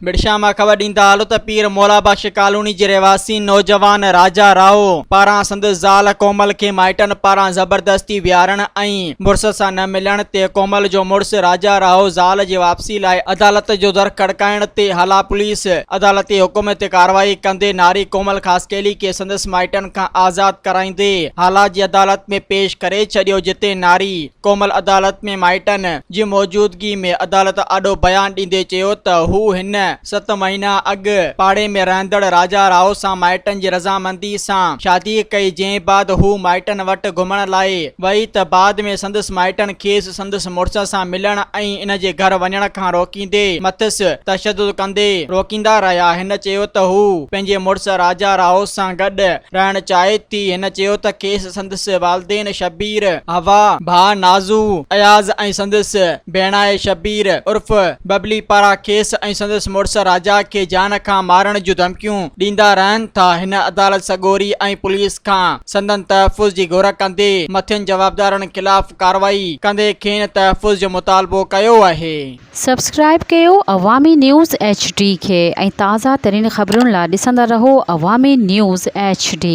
बिरशा मां ख़बर ॾींदा हलो त पीर मौला बख्श कॉलोनी जे रहवासी नौजवान राजा राओ पारां संदसि ज़ाल कोमल खे माइटनि पारां ज़बरदस्ती विहारण ऐं मुड़ुस सां न मिलण ते कोमल जो मुड़ुसु राजा राओ ज़ाल जी वापसी लाइ अदालत जो दर खड़काइण ते हाला पुलिस अदालती हुकुम ते कार्रवाई कंदे नारी कोमल खासकेली खे संदसि माइटनि खां आज़ाद कराईंदे हाला जी अदालत में पेश करे छॾियो, जिते नारी कोमल अदालत में माइटनि जी मौजूदगी में अदालत आॾो बयान ॾींदे चयो त हू हिन 7 महीना अॻु पाड़े में रहंदड़ राजा राओ सां माइटनि जी रज़ामंदी सां शादी कई, जंहिं बाद हू माइटनि वटि घुमण लाइ वई त बाद में संदसि माइटनि खेसि संदसि मुड़ुस सां मिलण ऐं इन जे घर वञण खां रोकींदे मथसि तशद्दुद कंदे रोकींदा रहिया। हिन चयो त हू पंहिंजे मुड़ुस राजा राओ सां गॾु रहण चाहे थी। हिन चयो त खेसि संदसि वालदेन शबीर, हवा, भाउ नाज़ू, अयाज़ ऐं संदसि भेणाए शबीर उर्फ बबली पारां खेसि ऐं संदसि मुड़ुस राजा के जान खां मारण जूं धमकियूं ॾींदा रहनि था। हिन अदालत सगोरी ऐं पुलिस खां संदन तहफ़ुज़ जी घुर कंदे मथियनि जवाबदारनि खिलाफ़ कार्रवाई कंदे खेनि तहफ़ुज़ जो मुतालबो कयो आहे। सब्सक्राइब कयो अवामी न्यूज़ HD खे ऐं ताज़ा तरीन ख़बरुनि लाइ ॾिसंदा रहो अवामी न्यूज़ HD।